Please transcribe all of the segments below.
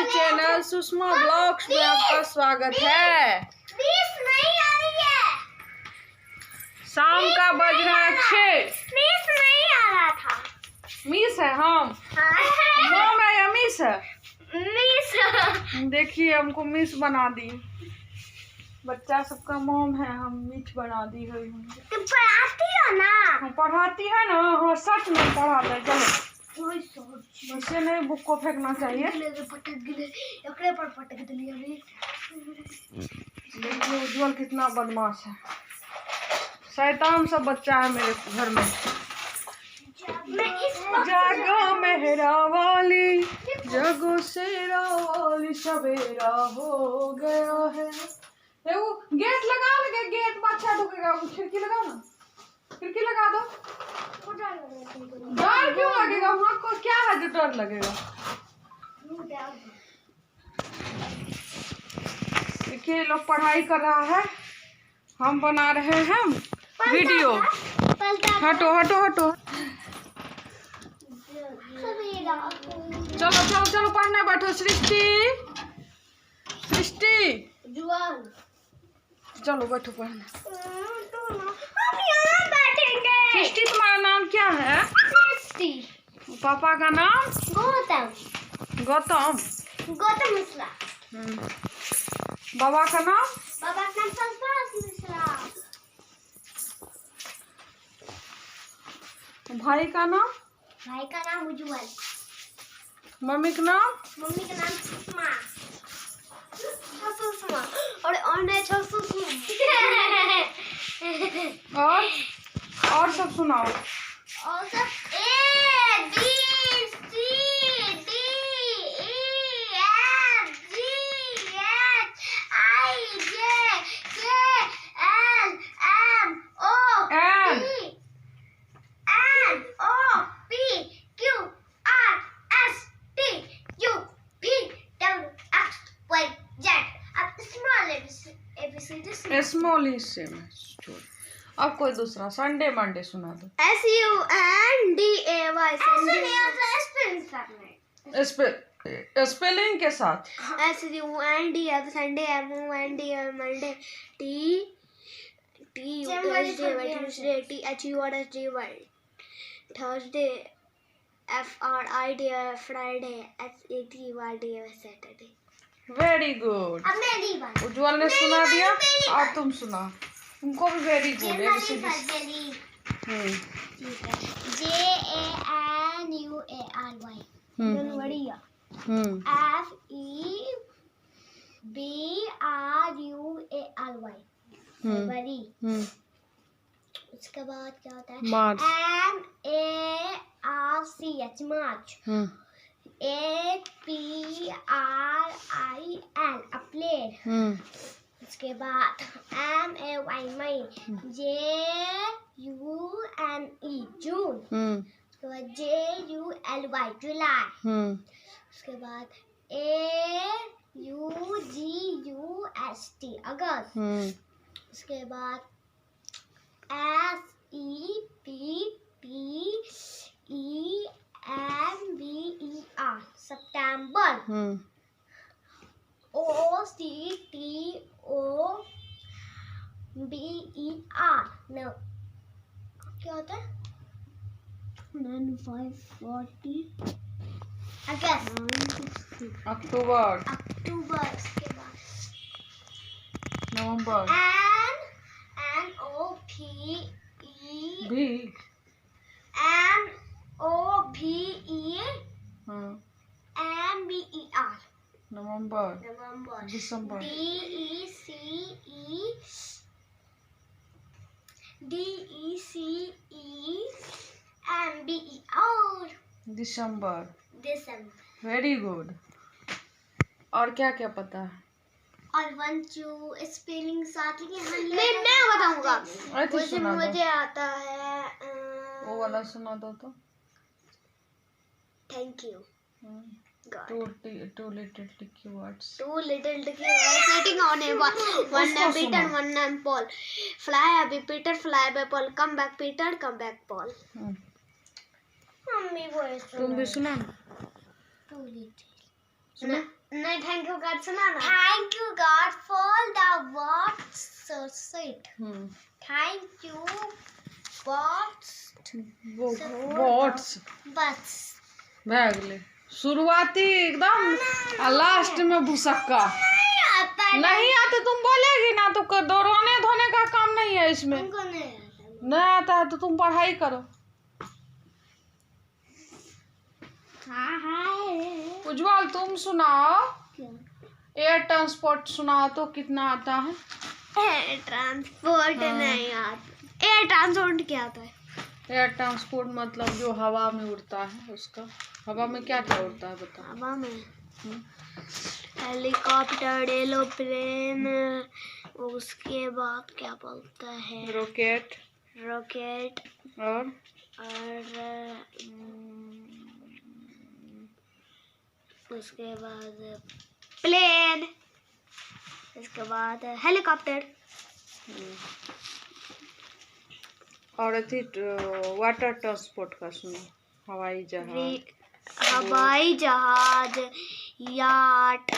मेरे channel Sushma blogs में आपका स्वागत है। मिस नहीं आ रही है। शाम का बज रहा है 6। मिस नहीं आ रहा था। मिस है हम। हाँ। मॉम है या मिस है? मिस। देखिए हमको मिस बना दी। बच्चा सबका मॉम है, हम मिस बना दी गई। तुम पढ़ाती हो ना? हम पढ़ाती है ना। हाँ सच में पढ़ाते हैं। चलो वैसे नहीं, बुक को फेंकना चाहिए। देखिए उज्जवल कितना बदमाश है। शैतान सब बच्चा है मेरे घर में। जागो मेहरा वाली, जागो शेरा वाली, सवेरा हो गया है। वो गेट लगा लगे, गेट में अच्छा ढुकेगा। खिड़की लगाओ ना, खिड़की लगा दो। डर क्यों लगेगा? वहाँ को क्या है जो डर लगेगा? देखिए लोग पढ़ाई कर रहा है, हम बना रहे हैं वीडियो। हटो हटो हटो। चलो चलो चलो पढ़ने बैठो। सृष्टि सृष्टि चलो बैठो पढ़ने। सृष्टि तुम्हारा नाम क्या है? सृष्टि। पापा का नाम? गौतम। गौतम। गौतम मिश्रा। बाबा का नाम? बाबा का नाम संतोष मिश्रा। भाई का नाम? भाई का नाम उज्जवल। मम्मी का नाम? मम्मी का नाम सुषमा। सुषमा और मैं सुषमा। और सब सुनाओ। और सब A B C D E F G H I J K L M O P Q R S T U V W X Y Z। अब स्मॉल एबीसीडी स्मॉल हिस्से में छोड़। अब कोई दूसरा संडे मंडे सुना दो। SUNDAY स्पेलिंग के साथ। SUND Sunday MONDE Monday TUSDAY THURSDAY Thursday FRIDAY Friday SATRDAY Saturday. Very good. अब मेरी बात। उज्जवल ने सुना दिया, अब तुम सुना। तुमको भी वेरी गुड। ठीक है। JANUARY बढ़िया। FEBRUARY बड़ी। उसके बाद क्या होता है? मार्च। MARCH मार्च। APRIL अप्रैल। उसके बाद MAY मई। JUNE जून। उसके बाद JULY जुलाई। उसके बाद AUGUST अगस्त। उसके बाद SEPTEMBER सितंबर। OCTOBER नो क्या होता है? 9540 अगस्त। अक्टूबर। अक्टूबर। उसके बाद नवंबर। NOVE भी। MOVEMBER November. November. December. DECEMBER December. December. Very good. और क्या क्या पता है? और 1 2 स्पेलिंग साथ ही मैं बताऊंगा। वैसे मुझे आता है। वो वाला सुना दो तो। Thank you. Two little tricky words. Two little tricky words sitting on a wall. One named Peter, one named Paul. Fly away Peter, fly away Paul. Come back Peter, come back Paul. Mummy वो तुम भी सुना। Two little नहीं thank you God सुना ना। Thank you God for the words so sweet. Thank you words बस भागले शुरुआती एकदम और लास्ट में भुसक्का नहीं आते तुम बोलेगी ना तो दोहराने धोने का काम नहीं है इसमें। नहीं आता है तो तुम पढ़ाई करो। उज्जवल तुम सुनाओ एयर ट्रांसपोर्ट सुनाओ तो कितना आता है। एयर ट्रांसपोर्ट नहीं आता। एयर ट्रांसपोर्ट क्या आता है? एयर ट्रांसपोर्ट मतलब जो हवा में उड़ता है उसका। हवा में क्या क्या उड़ता है बताओ। हवा में हेलीकॉप्टर, एरोप्लेन, उसके बाद क्या बोलता है, रॉकेट और उसके बाद प्लेन, इसके बाद हेलीकॉप्टर और अथी वाटर ट्रांसपोर्ट का सुनो। हवाई जहाज, याट,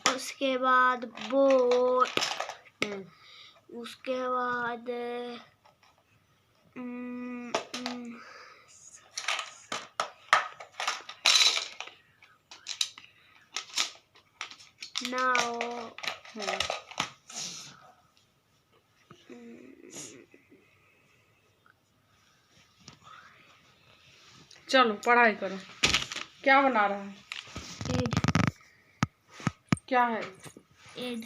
उसके बाद बोट, उसके बाद नाव, चलो पढ़ाई करो। क्या बना रहा है? एड। क्या है एड?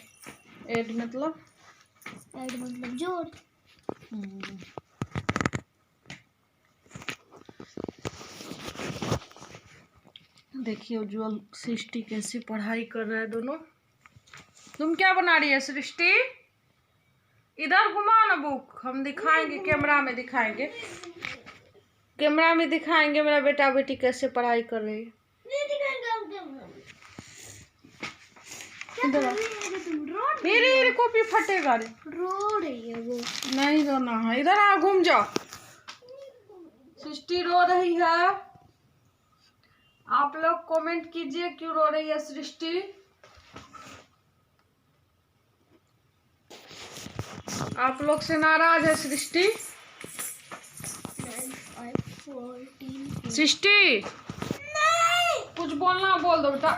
एड मतलब? एड मतलब जोड़। देखिए उज्जवल सृष्टि कैसे पढ़ाई कर रहा है दोनों। तुम क्या बना रही है सृष्टि? इधर घुमाओ ना बुक, हम दिखाएंगे कैमरा में दिखाएंगे। कैमरा में दिखाएंगे मेरा बेटा बेटी कैसे पढ़ाई कर रही है। मेरी कॉपी फटेगा रे। रो रही है वो। नहीं रोना है, इधर आ घूम जाओ। सृष्टि रो रही है। आप लोग कमेंट कीजिए क्यों रो रही है सृष्टि। आप लोग से नाराज है सृष्टि। सृष्टि कुछ बोलना बोल दो बेटा,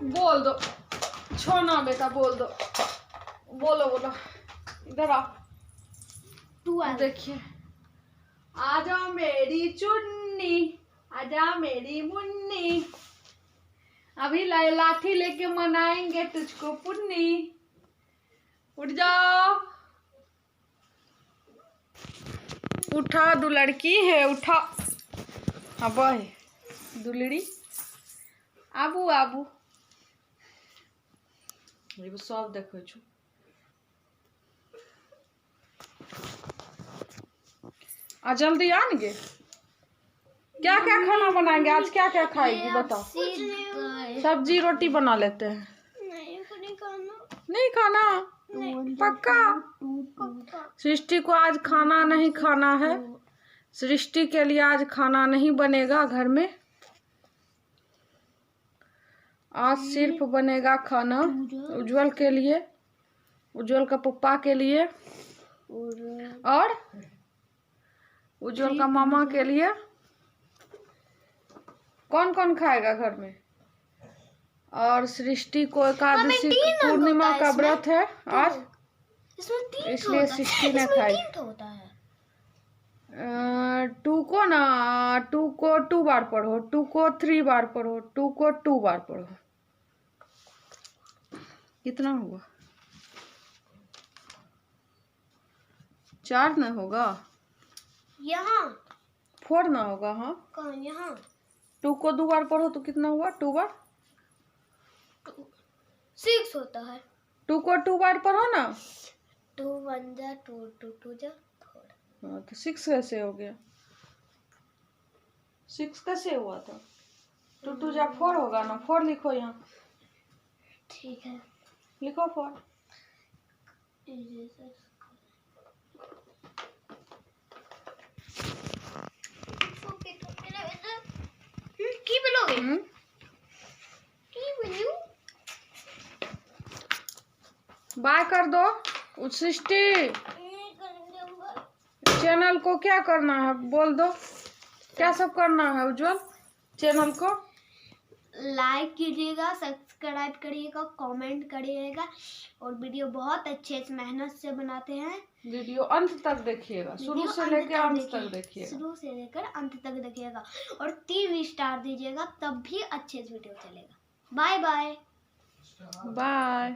बोल दो। छोड़ना बेटा, बोल दो। बोलो बोलो, इधर आओ। देखिए आजा मेरी चुन्नी, आजा मेरी मुन्नी, अभी लाठी लेके मनाएंगे तुझको पुन्नी। उठ जाओ, उठा दो लड़की है, उठा। अब दुलड़ी आबू आबू सब देखो छु। आ जल्दी आएंगे। क्या क्या खाना बनाएंगे आज? क्या क्या खाएगी बताओ। सब्जी रोटी बना लेते हैं। नहीं खाना पक्का? सृष्टि को आज खाना नहीं खाना है। सृष्टि के लिए आज खाना नहीं बनेगा घर में। आज सिर्फ बनेगा खाना उज्जवल के लिए, उज्जवल का पप्पा के लिए और उज्जवल का मामा के लिए। कौन कौन खाएगा घर में? और सृष्टि को एकादशी पूर्णिमा का व्रत है आज, इसलिए सृष्टि ने खाई। 2 को ना 2 को 2 बार पढ़ो, 2 को 3 बार पढ़ो, 2 को 2 बार पढ़ो। कितना हुआ? 4 ना होगा यहाँ, 4 ना होगा। हाँ कौन यहाँ? 2 को 2 बार पढ़ो तो कितना हुआ? 2 बार 6 होता है। 2 को 2 बार पढ़ो ना। 2 1 जा 2 2 2 जा 4। हाँ तो 6 कैसे हो गया? 6 कैसे हुआ था? 2 2 जा 4 होगा ना। 4 लिखो यहाँ। ठीक है लिखो 4। की बोलोगे? बाय कर दो सृष्टि। चैनल को क्या करना है बोल दो, क्या सब करना है उज्जवल? चैनल को लाइक कीजिएगा, सब्सक्राइब करिएगा, कमेंट करिएगा और वीडियो बहुत अच्छे से मेहनत से बनाते हैं। वीडियो अंत तक देखिएगा, शुरू से लेकर अंत तक देखिएगा, शुरू से लेकर अंत तक देखिएगा और 3 स्टार दीजिएगा, तब भी अच्छे से वीडियो चलेगा। Bye bye. बाय।